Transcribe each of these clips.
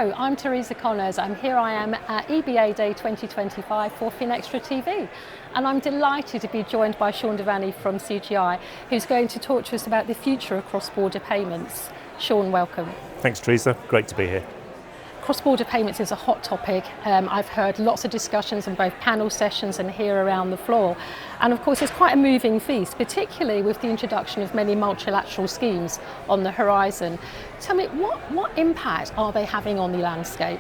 Hello, I'm Teresa Connors and here I am at EBAday 2025 for FinextraTV, and I'm delighted to be joined by Sean Devaney from CGI, who's going to talk to us about the future of cross-border payments. Sean, welcome. Thanks Teresa, great to be here. Cross-border payments is a hot topic. I've heard lots of discussions on both panel sessions and here around the floor. And of course it's quite a moving feast, particularly with the introduction of many multilateral schemes on the horizon. Tell me, what impact are they having on the landscape?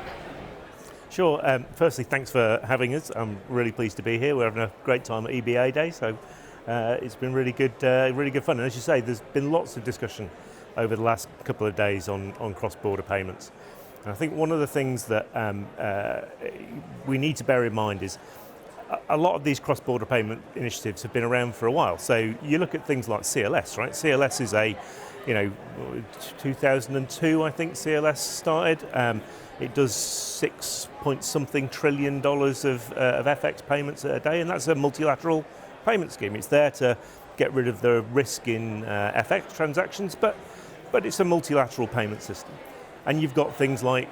Sure, firstly thanks for having us. I'm really pleased to be here. We're having a great time at EBAday, so it's been really good fun. And as you say, there's been lots of discussion over the last couple of days on cross-border payments. And I think one of the things that we need to bear in mind is a lot of these cross-border payment initiatives have been around for a while. So you look at things like CLS, right? CLS is 2002, I think CLS started. It does $6-point-something trillion of FX payments a day, and that's a multilateral payment scheme. It's there to get rid of the risk in FX transactions, but it's a multilateral payment system. And you've got things like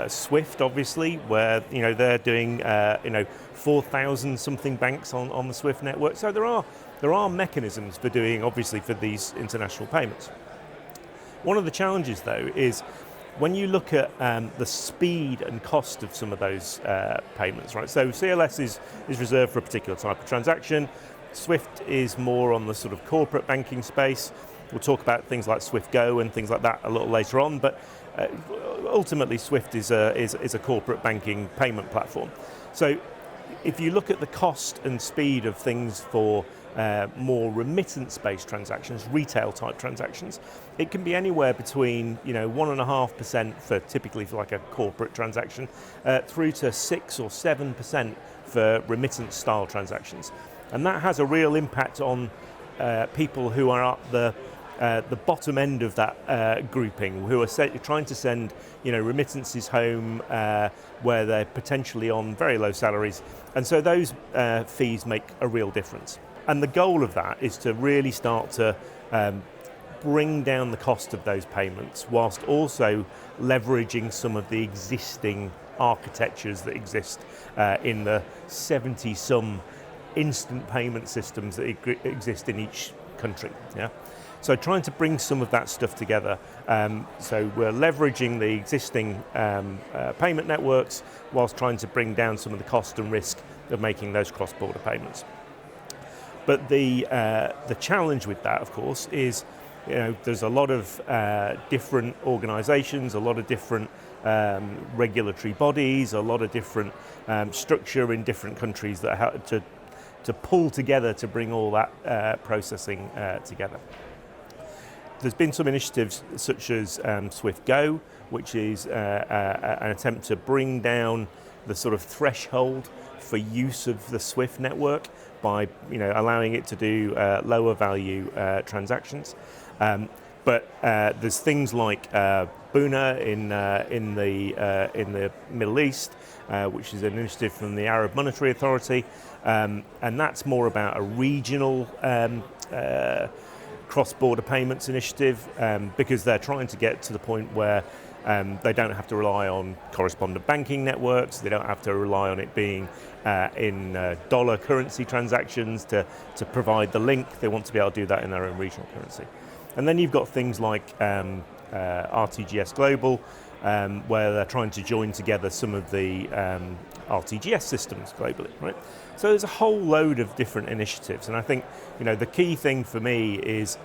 SWIFT, obviously, where they're doing 4,000 something banks on the SWIFT network. So there are mechanisms for doing, obviously, for these international payments. One of the challenges, though, is when you look at the speed and cost of some of those payments, right? So CLS is reserved for a particular type of transaction. SWIFT is more on the sort of corporate banking space. We'll talk about things like SWIFT Go and things like that a little later on, but ultimately SWIFT is a corporate banking payment platform. So if you look at the cost and speed of things for more remittance-based transactions, retail-type transactions, it can be anywhere between 1.5% for typically for like a corporate transaction, through to 6 or 7% for remittance-style transactions, and that has a real impact on people who are at the bottom end of that grouping, who are trying to send remittances home where they're potentially on very low salaries, and so those fees make a real difference. And the goal of that is to really start to bring down the cost of those payments whilst also leveraging some of the existing architectures that exist in the 70-some instant payment systems that exist in each country. Yeah, so trying to bring some of that stuff together. So we're leveraging the existing payment networks whilst trying to bring down some of the cost and risk of making those cross-border payments. But the challenge with that, of course, is there's a lot of different organisations, a lot of different regulatory bodies, a lot of different structure in different countries that have to pull together to bring all that processing together. There's been some initiatives such as SWIFT Go, which is an attempt to bring down the sort of threshold for use of the SWIFT network by allowing it to do lower value transactions. But there's things like Buna in the Middle East, which is an initiative from the Arab Monetary Authority, and that's more about a regional cross-border payments initiative, because they're trying to get to the point where they don't have to rely on correspondent banking networks, they don't have to rely on it being in dollar currency transactions to provide the link. They want to be able to do that in their own regional currency. And then you've got things like RTGS Global, where they're trying to join together some of the RTGS systems globally, right? So there's a whole load of different initiatives, and I think the key thing for me is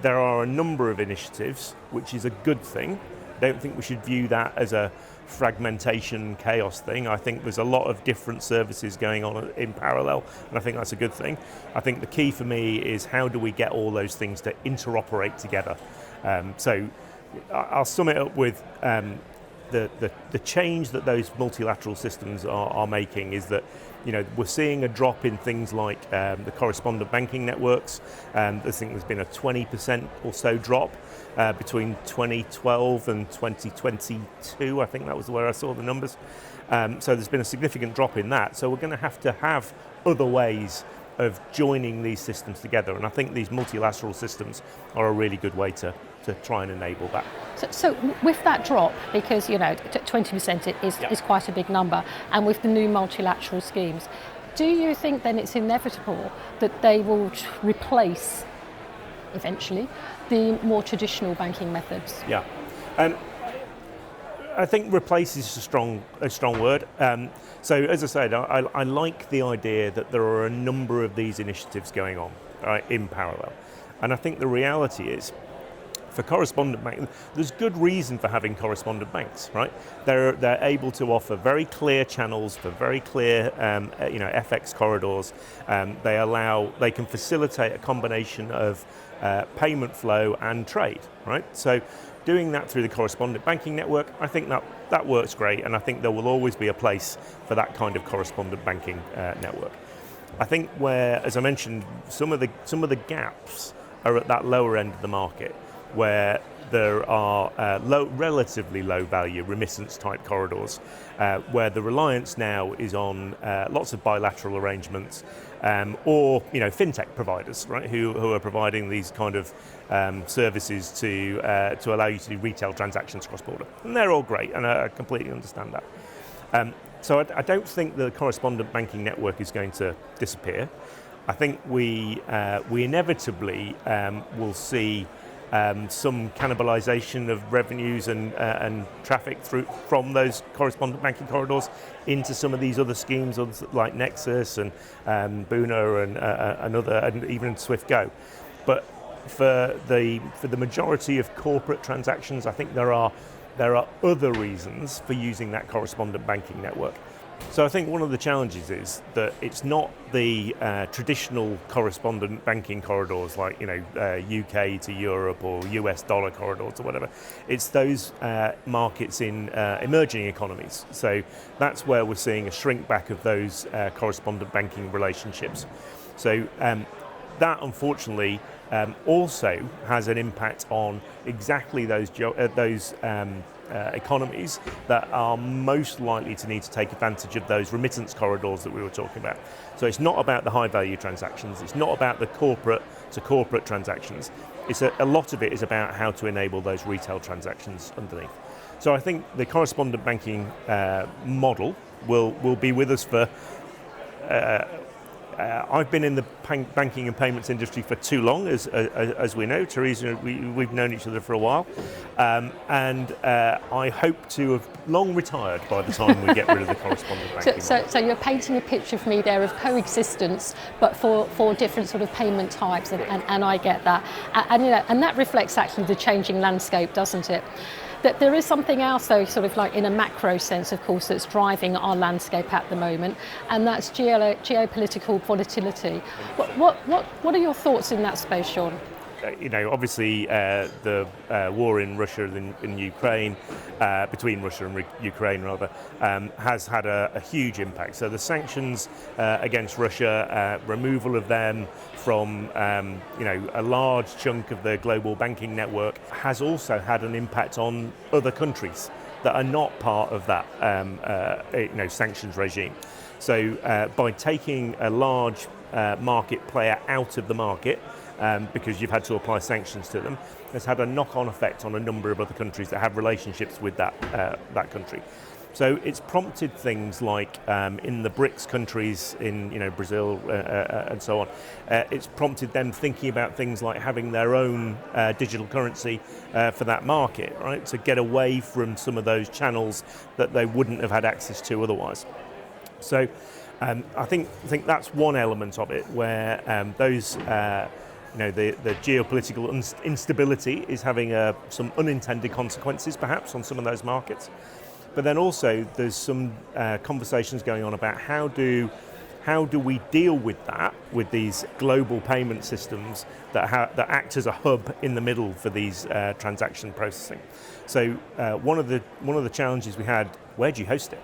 there are a number of initiatives, which is a good thing. I don't think we should view that as a fragmentation chaos thing. I think there's a lot of different services going on in parallel, and I think that's a good thing. I think the key for me is how do we get all those things to interoperate together. So I'll sum it up with the change that those multilateral systems are making is that we're seeing a drop in things like the correspondent banking networks. I think there's been a 20% or so drop between 2012 and 2022. I think that was where I saw the numbers. So there's been a significant drop in that. So we're going to have other ways of joining these systems together, and I think these multilateral systems are a really good way to to try and enable that. So with that drop, because 20% is quite a big number, and with the new multilateral schemes, do you think then it's inevitable that they will replace, eventually, the more traditional banking methods? Yeah. I think replace is a strong word. So as I said, I like the idea that there are a number of these initiatives going on in parallel. And I think the reality is, for correspondent banks, there's good reason for having correspondent banks, right? They're able to offer very clear channels for very clear, FX corridors. They can facilitate a combination of payment flow and trade, right? So doing that through the correspondent banking network, I think that works great, and I think there will always be a place for that kind of correspondent banking network. I think where, as I mentioned, some of the gaps are at that lower end of the market, where there are relatively low value remittance type corridors, where the reliance now is on lots of bilateral arrangements, or fintech providers, right, who are providing these kind of services to allow you to do retail transactions cross border, and they're all great, and I completely understand that. So I don't think the correspondent banking network is going to disappear. I think we inevitably will see some cannibalization of revenues and traffic from those correspondent banking corridors into some of these other schemes, like Nexus and Buna and even SwiftGo. But for the majority of corporate transactions, I think there are other reasons for using that correspondent banking network. So I think one of the challenges is that it's not the traditional correspondent banking corridors like UK to Europe or US dollar corridors or whatever. It's those markets in emerging economies. So that's where we're seeing a shrink back of those correspondent banking relationships. So that unfortunately also has an impact on exactly those economies that are most likely to need to take advantage of those remittance corridors that we were talking about. So it's not about the high value transactions, it's not about the corporate to corporate transactions. A lot of it is about how to enable those retail transactions underneath. So I think the correspondent banking model will be with us for I've been in the banking and payments industry for too long, as we know. Teresa, we've known each other for a while, and I hope to have long retired by the time we get rid of the correspondent banking. So you're painting a picture for me there of coexistence, but for different sort of payment types, and I get that, and that reflects actually the changing landscape, doesn't it? That there is something else, though, sort of like in a macro sense, of course, that's driving our landscape at the moment, and that's geopolitical volatility. What are your thoughts in that space, Sean? Obviously the war in Russia and Ukraine, between Russia and Ukraine rather, has had a huge impact. So the sanctions against Russia, removal of them from a large chunk of the global banking network, has also had an impact on other countries that are not part of that sanctions regime. So by taking a large market player out of the market, because you've had to apply sanctions to them, has had a knock-on effect on a number of other countries that have relationships with that country. So it's prompted things like in the BRICS countries, in Brazil and so on. It's prompted them thinking about things like having their own digital currency for that market, right? To get away from some of those channels that they wouldn't have had access to otherwise. So I think that's one element of it, where those. The geopolitical instability is having some unintended consequences, perhaps, on some of those markets. But then also there's some conversations going on about how do we deal with that, with these global payment systems that act as a hub in the middle for these transaction processing. So one of the challenges we had: where do you host it?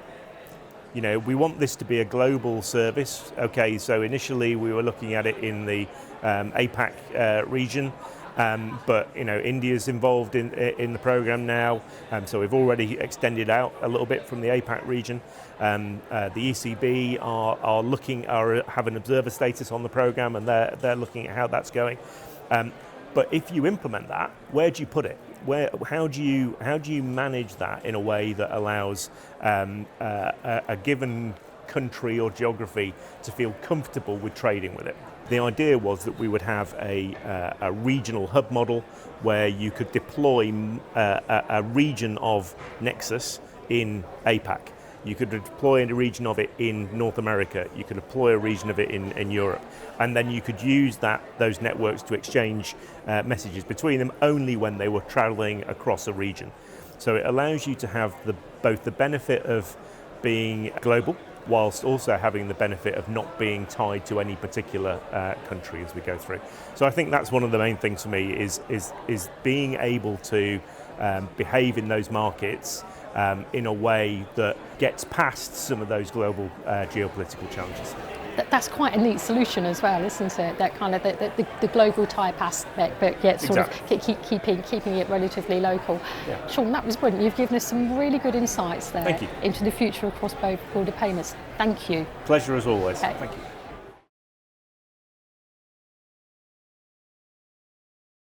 We want this to be a global service. Okay, so initially we were looking at it in the APAC region, but India's involved in the program now, so we've already extended out a little bit from the APAC region. The ECB have an observer status on the program, and they're looking at how that's going. But if you implement that, where do you put it? How do you manage that in a way that allows a given country or geography to feel comfortable with trading with it? The idea was that we would have a regional hub model where you could deploy a region of Nexus in APAC. You could deploy a region of it in North America. You could deploy a region of it in Europe. And then you could use those networks to exchange messages between them only when they were traveling across a region. So it allows you to have both the benefit of being global, whilst also having the benefit of not being tied to any particular country as we go through. So I think that's one of the main things for me is being able to behave in those markets in a way that gets past some of those global geopolitical challenges. That's quite a neat solution as well, isn't it? That kind of the global type aspect, but yet sort of keeping it relatively local. Yeah. Sean, that was brilliant. You've given us some really good insights there Thank you. into the future of cross-border payments. Thank you. Pleasure as always. Okay. Thank you.